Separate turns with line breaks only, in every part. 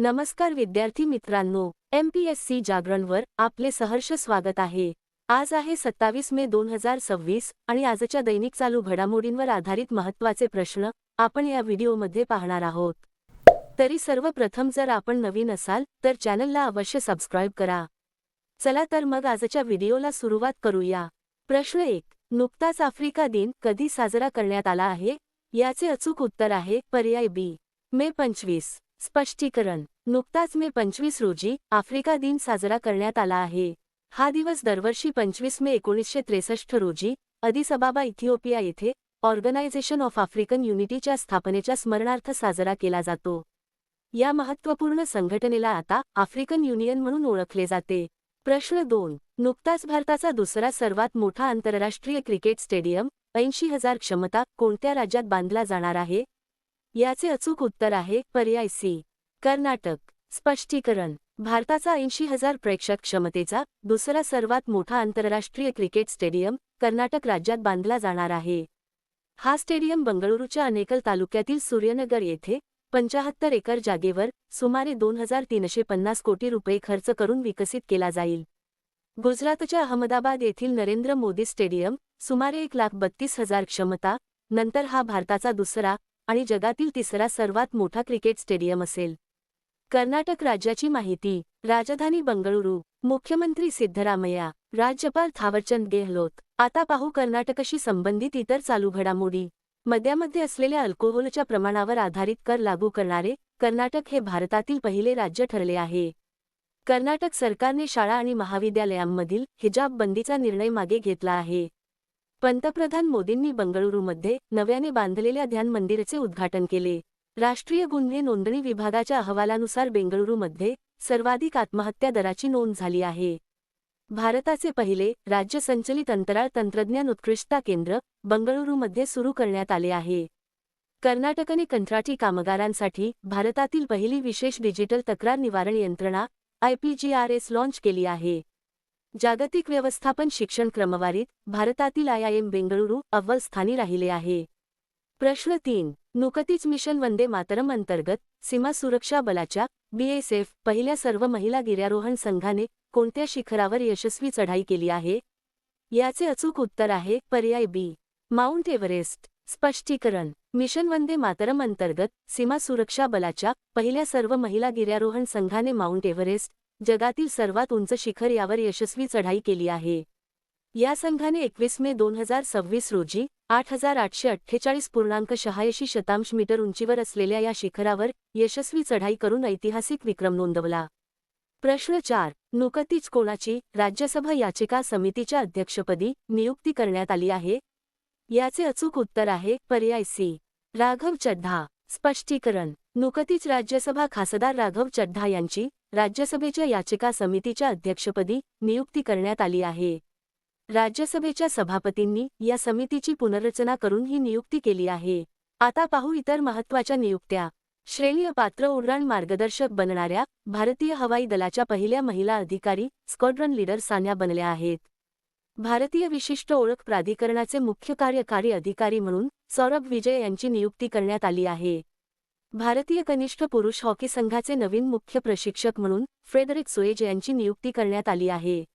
नमस्कार विद्यार्थी मित्रांनो, MPSC जागरणवर आपले सहर्ष स्वागत आहे। आज आहे 27 मे 2026 आणि आजच्या दैनिक चालू घडामोडींवर आधारित महत्त्वाचे प्रश्न आपण या व्हिडिओमध्ये पाहणार आहोत। तरी सर्वप्रथम जर आपण नवीन असाल तर चॅनलला अवश्य सबस्क्राइब करा। चला तर मग आजच्या व्हिडिओला सुरुवात करूया। प्रश्न 1. नुकताच आफ्रिका दिन कधी साजरा करण्यात आला आहे? याचे अचूक उत्तर आहे पर्याय बी, मे 25। स्पष्टीकरण: नुकताच मे 25 रोजी आफ्रिका दिन साजरा करण्यात आला आहे। हा दिवस दरवर्षी 25 मे 1963 रोजी अदिस अबाबा इथिओपिया येथे ऑर्गनायझेशन ऑफ आफ्रिकन युनिटीच्या स्थापनेच्या स्मरणार्थ साजरा केला जातो। या महत्त्वपूर्ण संघटनेला आता आफ्रिकन युनियन म्हणून ओळखले जाते। प्रश्न 2. नुकताच भारताचा दुसरा सर्वात मोठा आंतरराष्ट्रीय क्रिकेट स्टेडियम 80,000 क्षमता कोणत्या राज्यात बांधला जाणार आहे? याचे अचूक उत्तर आहे पर्याय सी, कर्नाटक। स्पष्टीकरण: भारताचा 80,000 प्रेक्षक क्षमतेचा दुसरा सर्वात मोठा आंतरराष्ट्रीय क्रिकेट स्टेडियम कर्नाटक राज्यात बांधला जाणार आहे। हा स्टेडियम बंगळुरूच्या अनेकल तालुक्यातील सूर्यनगर येथे 75 एकर जागेवर सुमारे 2,350 कोटी रुपये खर्च करून विकसित केला जाईल। गुजरातच्या अहमदाबाद येथील नरेंद्र मोदी स्टेडियम सुमारे 1,32,000 क्षमता नंतर हा भारताचा दुसरा आणि जगातील तिसरा सर्वात मोठा क्रिकेट स्टेडियम असेल। कर्नाटक राज्याची माहिती: राजधानी बंगळुरू, मुख्यमंत्री सिद्धरामय्या, राज्यपाल थावरचंद गेहलोत। आता पाहू कर्नाटकशी संबंधित इतर चालू घडामोडी। मद्यामध्ये असलेल्या अल्कोहोलच्या प्रमाणावर आधारित कर लागू करणारे कर्नाटक हे भारतातील पहिले राज्य ठरले आहे। कर्नाटक सरकारने शाळा आणि महाविद्यालयांमधील हिजाब बंदीचा निर्णय मागे घेतला आहे। पंतप्रधान मोदींनी बंगळुरूमध्ये नव्याने बांधलेल्या ध्यान मंदिराचे उद्घाटन केले। राष्ट्रीय गुन्हे नोंदणी विभागाच्या अहवालानुसार बेंगळुरूमध्ये सर्वाधिक आत्महत्या दराची नोंद झाली आहे। भारताचे पहिले राज्य संचलित अंतराळ तंत्रज्ञान उत्कृष्टता केंद्र बंगळुरूमध्ये सुरू करण्यात आले आहे। कर्नाटकने कंत्राटी कामगारांसाठी भारतातील पहिली विशेष डिजिटल तक्रार निवारण यंत्रणा IPGRS लॉन्च केली आहे। जागतिक व्यवस्थापन शिक्षण क्रमवारीत भारतातील IIM बेंगळुरू अव्वल स्थानी राहिले आहे। प्रश्न 3. नुकतीच मिशन वंदे मातरम अंतर्गत सीमा सुरक्षा बलाच्या BSF पहिल्या सर्व महिला गिर्यारोहण संघाने कोणत्या शिखरावर यशस्वी चढाई केली आहे? याचे अचूक उत्तर आहे पर्याय बी, माउंट एव्हरेस्ट। स्पष्टीकरण: मिशन वंदे मातरम अंतर्गत सीमा सुरक्षा बलाच्या पहिल्या सर्व महिला गिर्यारोहण संघाने माउंट एव्हरेस्ट, जगातील सर्वात उंच शिखर यावर यशस्वी चढाई केली आहे। या संघाने 21 मे 2026 रोजी 8,848.86 मीटर उंचीवर असलेल्या या शिखरावर यशस्वी चढाई करून ऐतिहासिक विक्रम नोंदवला। प्रश्न 4. नुकतीच कोणाची राज्यसभा याचिका समितीच्या अध्यक्षपदी नियुक्ती करण्यात आली आहे? याचे अचूक उत्तर आहे पर्याय सी, राघव चड्ढा। स्पष्टीकरण: नुकतीच राज्यसभा खासदार राघव चड्ढा यांची राज्यसभेच्या याचिका समितीच्या अध्यक्षपदी नियुक्ती करण्यात आली आहे। राज्यसभेच्या सभापतींनी या समितीची पुनर्रचना करून ही नियुक्ती केली आहे। आता पाहू इतर महत्त्वाच्या नियुक्त्या। श्रेणीय पात्र उड्डाण मार्गदर्शक बनणाऱ्या भारतीय हवाई दलाच्या पहिल्या महिला अधिकारी स्क्वॉड्रन लीडर सान्या बनल्या आहेत। भारतीय विशिष्ट ओळख प्राधिकरणाचे मुख्य कार्यकारी अधिकारी म्हणून सौरभ विजय यांची नियुक्ती करण्यात आली आहे। भारतीय कनिष्ठ पुरुष हॉकी संघाचे नवीन मुख्य प्रशिक्षक म्हणून फ्रेडरिक सोएज यांची नियुक्ती करण्यात आली आहे।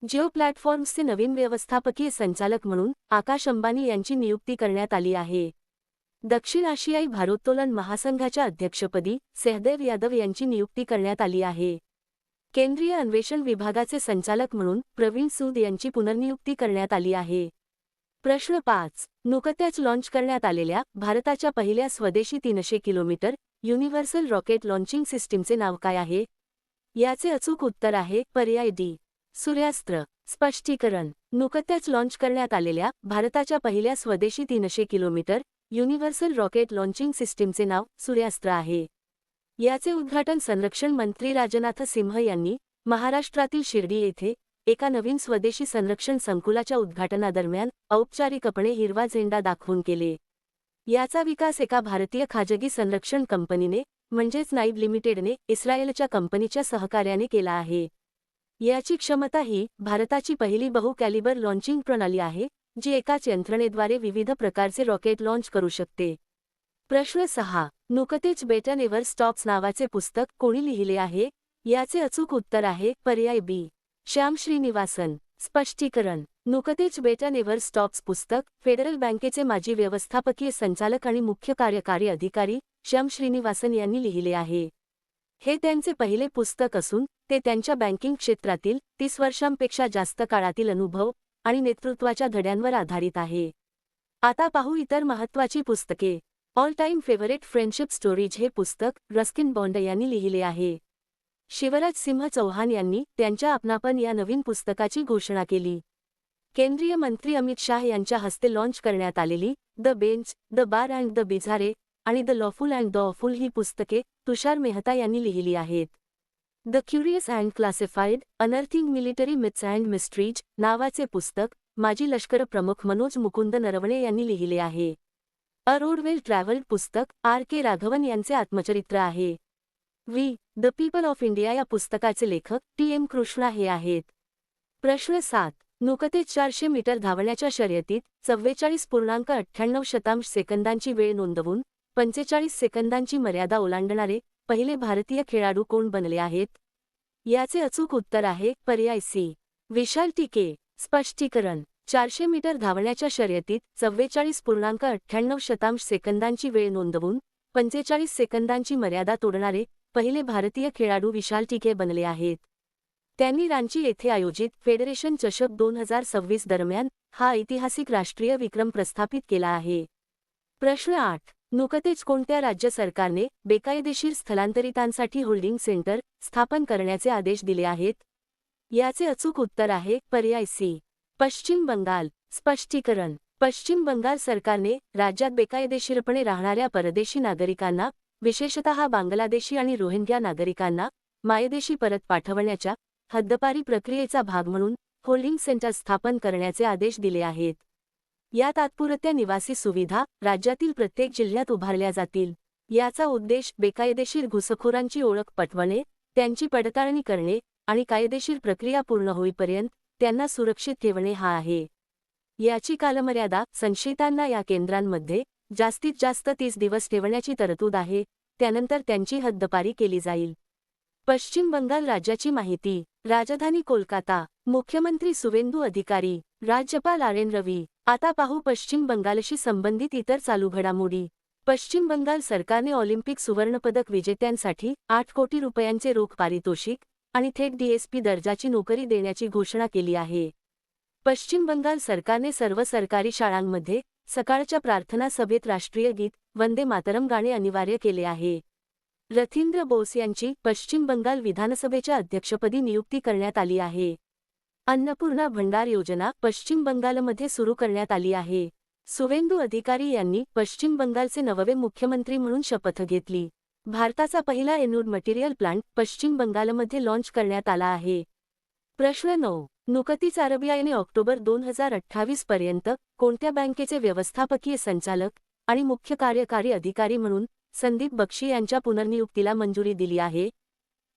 जिओ प्लॅटफॉर्म्सचे नवीन व्यवस्थापकीय संचालक म्हणून आकाश अंबानी यांची नियुक्ती करण्यात आली आहे। दक्षिण आशियाई भारोत्तोलन महासंघाच्या अध्यक्षपदी सहदेव यादव यांची नियुक्ती करण्यात आली आहे। केंद्रीय अन्वेषण विभागाचे संचालक म्हणून प्रवीण सूद यांची पुनर्नियुक्ती करण्यात आली आहे। प्रश्न 5. नुकत्याच लॉन्च करण्यात आलेल्या भारताच्या पहिल्या स्वदेशी 300 किलोमीटर युनिव्हर्सल रॉकेट लॉन्चिंग सिस्टीमचे नाव काय आहे? याचे अचूक उत्तर आहे पर्याय डी, सूर्यास्त्र। स्पष्टीकरण: नुकत्याच लॉन्च करण्यात आलेल्या भारताच्या पहिल्या स्वदेशी 300 किलोमीटर युनिव्हर्सल रॉकेट लॉन्चिंग सिस्टीमचे नाव सूर्यास्त्र आहे। याचे उद्घाटन संरक्षण मंत्री राजनाथ सिंह यांनी महाराष्ट्रातील शिर्डी येथे एका नवीन स्वदेशी संरक्षण संकुलाच्या उद्घाटनादरम्यान औपचारिकपणे हिरवा झेंडा दाखवून केले। याचा विकास एका भारतीय खाजगी संरक्षण कंपनीने म्हणजेच नाईब लिमिटेडने इस्रायलच्या कंपनीच्या सहकार्याने केला आहे। याची क्षमता ही भारताची पहिली बहु कॅलिबर लॉन्चिंग प्रणाली आहे, जी एकाच यंत्रणेद्वारे विविध प्रकारचे रॉकेट लॉन्च करू शकते। प्रश्न 6. नुकतेच बेटा नेव्हर स्टॉप्स नावाचे पुस्तक कोणी लिहिले आहे? याचे अचूक उत्तर आहे पर्याय बी. श्याम श्रीनिवासन. स्पष्टीकरण. नुकतेच बेटा नेव्हर स्टॉप्स पुस्तक फेडरल बँकेचे माजी व्यवस्थापकीय संचालक आणि मुख्य कार्यकारी अधिकारी श्याम श्रीनिवासन यांनी लिहिले आहे. हे त्यांचे पहिले पुस्तक असून ते त्यांच्या बँकिंग क्षेत्रातील 30 वर्षांपेक्षा जास्त काळातील अनुभव आणि नेतृत्वाच्या धड्यांवर आधारित आहे. आता पाहू इतर महत्त्वाची पुस्तके. All time favourite friendship stories हे पुस्तक रस्किन बॉन्ड यांनी लिहिले आहे. शिवराज सिंह चौहान यांनी त्यांच्या अपनापन या नवीन पुस्तकाची घोषणा केली. केंद्रीय मंत्री अमित शाह यांच्या हस्ते लॉन्च करण्यात आलेली the bench, the bar and the bizarre आणि the lawful and the awful ही पुस्तके तुषार मेहता यांनी लिहिली आहेत. The curious and classified unearthing military myths and mysteries नावाचे पुस्तक माजी लष्कर प्रमुख मनोज मुकुंद नरवणे यांनी लिहिले आहे. अ रोड वेल ट्रॅव्हल्ड पुस्तक आर के राघवन यांचे आत्मचरित्र आहे. We the people of India या पुस्तकाचे लेखक टी एम कृष्णा हे आहेत. प्रश्न 7. नुकतेच 400 मीटर धावण्याच्या शर्यतीत 44.98 सेकंदांची वेळ नोंदवून 45 सेकंदांची मर्यादा ओलांडणारे पहिले भारतीय खेळाडू कोण बनले आहेत? याचे अचूक उत्तर आहे पर्याय सी. विशाल टिके. स्पष्टीकरण. 400 मीटर धावण्याच्या शर्यतीत 44.98 सेकंदांची वेळ नोंदवून 45 सेकंदांची मर्यादा तोडणारे पहिले भारतीय खेळाडू विशाल टिके बनले आहेत. त्यांनी रांची येथे आयोजित फेडरेशन चषक 2026 दरम्यान हा ऐतिहासिक राष्ट्रीय विक्रम प्रस्थापित केला आहे. प्रश्न 8. नुकतेच कोणत्या राज्य सरकारने बेकायदेशीर स्थलांतरितांसाठी होल्डिंग सेंटर स्थापन करण्याचे आदेश दिले आहेत? याचे अचूक उत्तर आहे पर्याय सी. पश्चिम बंगाल. स्पष्टीकरण. पश्चिम बंगाल सरकारने राज्यात बेकायदेशीरपणे राहणाऱ्या परदेशी नागरिकांना, विशेषतः बांगलादेशी आणि रोहिंग्या नागरिकांना मायदेशी परत पाठवण्याच्या हद्दपारी प्रक्रियेचा भाग म्हणून होल्डिंग सेंटर स्थापन करण्याचे आदेश दिले आहेत. या तात्पुरत्या निवासी सुविधा राज्यातील प्रत्येक जिल्ह्यात उभारल्या जातील. याचा उद्देश बेकायदेशीर घुसखोरांची ओळख पटवणे, त्यांची पडताळणी करणे आणि कायदेशीर प्रक्रिया पूर्ण होईपर्यंत त्यांना सुरक्षित ठेवणे हा आहे. याची कालमर्यादा संशयितांना या केंद्रांमध्ये जास्तीत जास्त 30 दिवस ठेवण्याची तरतूद आहे. त्यानंतर त्यांची हद्दपारी केली जाईल. पश्चिम बंगाल राज्याची माहिती. राजधानी कोलकाता. मुख्यमंत्री सुवेंदू अधिकारी. राज्यपाल आर एन रवी. आता पाहू पश्चिम बंगालशी संबंधित इतर चालू घडामोडी. पश्चिम बंगाल सरकारने ऑलिम्पिक सुवर्णपदक विजेत्यांसाठी 8 कोटी रुपयांचे रोख पारितोषिक आणि थेट DSP दर्जाची नोकरी देण्याची घोषणा केली आहे. पश्चिम बंगाल सरकारने सर्व सरकारी शाळांमध्ये सकाळच्या प्रार्थना सभेत राष्ट्रीय गीत वंदे मातरम गाणे अनिवार्य केले आहे. रथींद्र बोस यांची पश्चिम बंगाल विधानसभेच्या अध्यक्षपदी नियुक्ती करण्यात आली आहे. अन्नपूर्णा भंडार योजना पश्चिम बंगालमध्ये सुरू करण्यात आली आहे. सुवेंदू अधिकारी यांनी पश्चिम बंगालचे नववे मुख्यमंत्री म्हणून शपथ घेतली. भारताचा पहिला एनूड मटेरियल प्लांट पश्चिम बंगालमध्ये लॉन्च करण्यात आला आहे. प्रश्न 9. नुकतीच RBIने ऑक्टोबर 2028 पर्यंत कोणत्या बँकेचे व्यवस्थापकीय संचालक आणि मुख्य कार्यकारी अधिकारी म्हणून संदीप बक्षी यांच्या पुनर्नियुक्तीला मंजुरी दिली आहे?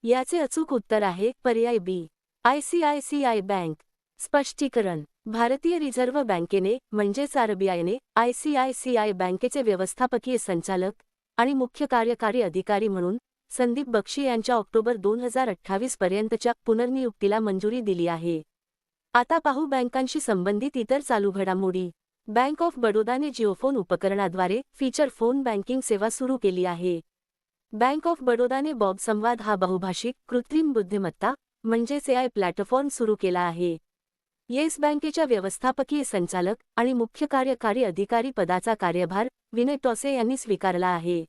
याचे अचूक उत्तर आहे पर्याय बी. ICICI bank. स्पष्टीकरण. भारतीय रिझर्व्ह बँकेने म्हणजेच RBIने ICICI बँकेचे व्यवस्थापकीय संचालक आणि मुख्य कार्यकारी अधिकारी म्हणून संदीप बक्षी यांच्या ऑक्टोबर 2028 पर्यंतच्या पुनर्नियुक्तीला मंजुरी दिली आहे. आता पाहू बँकांशी संबंधित इतर चालू घडामोडी. बँक ऑफ बडोदाने जिओफोन उपकरणाद्वारे फीचर फोन बँकिंग सेवा सुरू केली आहे. बँक ऑफ बडोदाने बॉब संवाद हा बहुभाषिक कृत्रिम बुद्धिमत्ता म्हणजेच AI प्लॅटफॉर्म सुरू केला आहे. येस बँकेच्या व्यवस्थापकीय संचालक आणि मुख्य कार्यकारी अधिकारी पदाचा कार्यभार विनय टॉसे यांनी स्वीकारला आहे.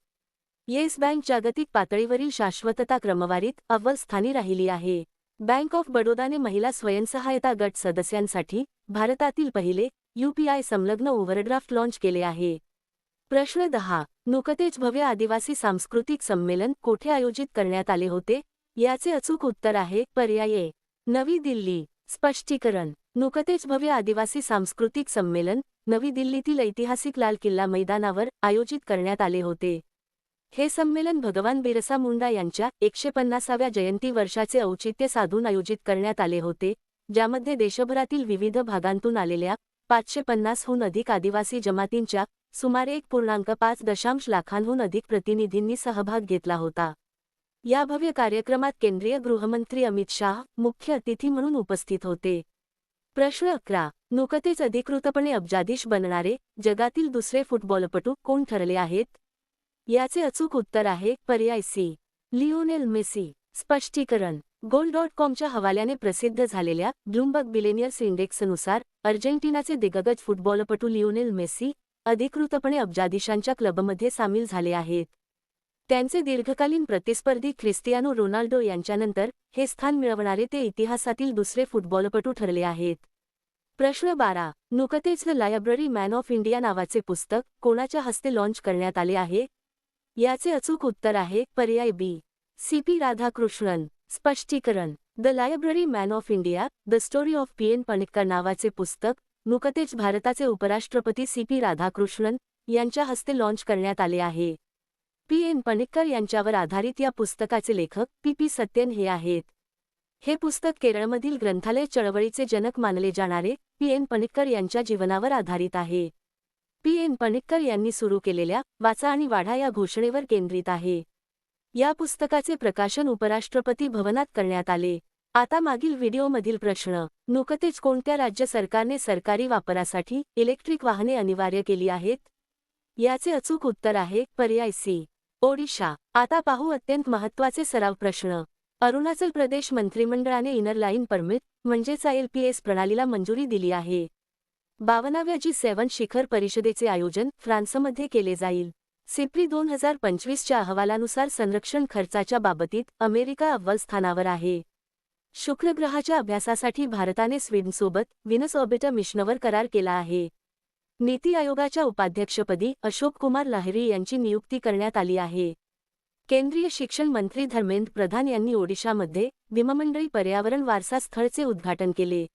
येस बँक जागतिक पातळीवरील शाश्वतता क्रमवारीत अव्वल स्थानी राहिली आहे. बँक ऑफ बडोदाने महिला स्वयंसहायता गट सदस्यांसाठी भारतातील पहिले UPI संलग्न ओव्हरड्राफ्ट लॉन्च केले आहे. प्रश्न 10. नुकतेच भव्य आदिवासी सांस्कृतिक संमेलन कोठे आयोजित करण्यात आले होते? याचे अचूक उत्तर आहे पर्याय ए. नवी दिल्ली. स्पष्टीकरण. नुकतेच भव्य आदिवासी सांस्कृतिक संमेलन नवी दिल्लीतील ऐतिहासिक लाल किल्ला मैदानावर आयोजित करण्यात आले होते. हे संमेलन भगवान बिरसा मुंडा यांच्या 150व्या जयंती वर्षाचे औचित्य साधून आयोजित करण्यात आले होते, ज्यामध्ये देशभरातील विविध भागांतून आलेल्या 550हून अधिक आदिवासी जमातींच्या सुमारे 1.5 लाखांहून अधिक प्रतिनिधींनी सहभाग घेतला होता. या भव्य कार्यक्रमात केंद्रीय गृहमंत्री अमित शाह मुख्य अतिथी म्हणून उपस्थित होते. प्रश्न 11. नुकतेच अधिकृतपणे अब्जाधीश बनणारे जगातील दुसरे फुटबॉलपटू कोण ठरले आहेत? याचे अचूक उत्तर आहे पर्याय सी, लिओनेल मेसी. स्पष्टीकरण. गोल.कॉमच्या हवाल्याने प्रसिद्ध झालेल्या ब्लूमबर्ग बिलियनियर्स इंडेक्सनुसार अर्जेंटिनाचे दिग्गज फुटबॉलपटू लिओनेल मेसी अधिकृतपणे अब्जाधीशांच्या क्लबमध्ये सामील झाले आहेत. त्यांचे दीर्घकालीन प्रतिस्पर्धी ख्रिस्तियानो रोनाल्डो यांच्यानंतर हे स्थान मिळवणारे ते इतिहासातील दुसरे फुटबॉलपटू ठरले आहेत. प्रश्न 12. नुकतेच the library man of India नावाचे पुस्तक कोणाच्या हस्ते लॉन्च करण्यात आले आहे? याचे अचूक उत्तर आहे पर्याय बी, सी.पी. राधाकृष्णन. स्पष्टीकरण. The library man of India the story of PN. Panikkar नावाचे पुस्तक नुकतेच भारताचे उपराष्ट्रपती सी.पी. राधाकृष्णन यांच्या हस्ते लॉन्च करण्यात आले आहे. पी.एन. पणिक्कर यांच्यावर आधारित या पुस्तकाचे लेखक पी.पी. सत्यन हे आहेत. हे पुस्तक केरळमधील ग्रंथालय चळवळीचे जनक मानले जाणारे पी.एन. पणिक्कर यांच्या जीवनावर आधारित आहे. पी.एन. पणिक्कर यांनी सुरू केलेल्या वाचा आणि वाढा या घोषणेवर केंद्रित आहे. या पुस्तकाचे प्रकाशन उपराष्ट्रपती भवनात करण्यात आले. आता मागील व्हिडिओमधील प्रश्न. नुकतेच कोणत्या राज्य सरकारने सरकारी वापरासाठी इलेक्ट्रिक वाहने अनिवार्य केली आहेत? याचे अचूक उत्तर आहे पर्याय सी, ओडिशा. आता पाहू अत्यंत महत्त्वाचे सराव प्रश्न. अरुणाचल प्रदेश मंत्रिमंडळाने इनर लाईन परमिट म्हणजेच ILPS प्रणालीला मंजुरी दिली आहे. 52व्या G7 शिखर परिषदेचे आयोजन फ्रान्समध्ये केले जाईल. सिप्री 2025च्या अहवालानुसार संरक्षण खर्चाच्या बाबतीत अमेरिका अव्वल स्थानावर आहे. शुक्र ग्रहाच्या अभ्यासासाठी भारताने स्वीडनसोबत व्हीनस ऑर्बिटर मिशनवर करार केला आहे. नीती आयोगाच्या उपाध्यक्षपदी अशोक कुमार लाहिरी यांची नियुक्ती करण्यात आली आहे. केंद्रीय शिक्षण मंत्री धर्मेंद्र प्रधान यांनी ओडिशामध्ये भीममंडळी पर्यावरण वारसा स्थळचे उद्घाटन केले.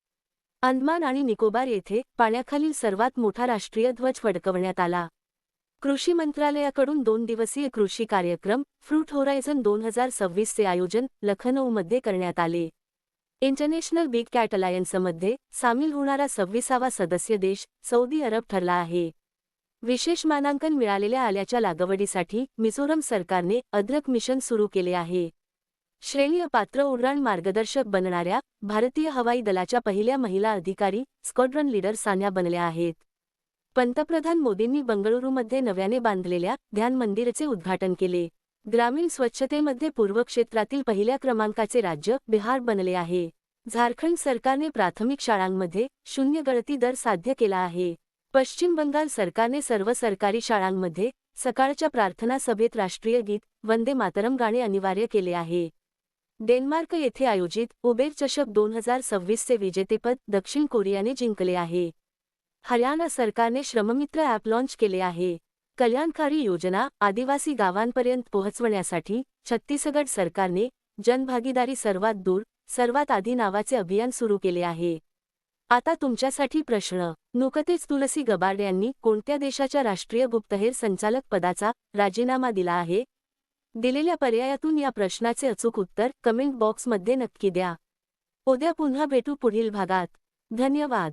अंदमान आणि निकोबार येथे पाण्याखालील सर्वात मोठा राष्ट्रीय ध्वज फडकवण्यात आला. कृषी मंत्रालयाकडून 2 दिवसीय कृषी कार्यक्रम फ्रूट होरायझन 2026चे आयोजन लखनौमध्ये करण्यात आले. इंटरनॅशनल बिग कॅट अलायन्समध्ये सामील होणारा 26वा सदस्य देश सौदी अरब ठरला आहे. विशेष मानांकन मिळालेल्या आल्याच्या लागवडीसाठी मिझोरम सरकारने अद्रक मिशन सुरू केले आहे. श्रेणी अपात्र उड्डाण मार्गदर्शक बनणाऱ्या भारतीय हवाई दलाच्या पहिल्या महिला अधिकारी स्क्वॉड्रन लीडर सान्या बनल्या आहेत. पंतप्रधान मोदींनी बंगळुरूमध्ये नव्याने बांधलेल्या ध्यान मंदिरचे उद्घाटन केले. ग्रामीण स्वच्छतेमध्ये पूर्व क्षेत्रातील पहिल्या क्रमांकाचे राज्य बिहार बनले आहे. झारखंड सरकारने प्राथमिक शाळांमध्ये 0 गळती दर साध्य केला आहे. पश्चिम बंगाल सरकारने सर्व सरकारी शाळांमध्ये सकाळच्या प्रार्थना सभेत राष्ट्रीय गीत वंदे मातरम गाणे अनिवार्य केले आहे. डेन्मार्क येथे आयोजित उबेर चषक 2026चे विजेतेपद दक्षिण कोरियाने जिंकले आहे. हरियाणा सरकारने श्रममित्र ॲप लॉन्च केले आहे. कल्याणकारी योजना आदिवासी गावांपर्यंत पोहोचवण्यासाठी छत्तीसगड सरकारने जनभागीदारी सर्वात दूर सर्वात आधी नावाचे अभियान सुरू केले आहे. आता तुमच्यासाठी प्रश्न. नुकतेच तुलसी गबार्ड यांनी कोणत्या देशाच्या राष्ट्रीय गुप्तहेर संचालक पदाचा राजीनामा दिला आहे? दिलेल्या पर्यायातून या प्रश्नाचे अचूक उत्तर कमेंट बॉक्समध्ये नक्की द्या. उद्या पुन्हा भेटू पुढील भागात. धन्यवाद.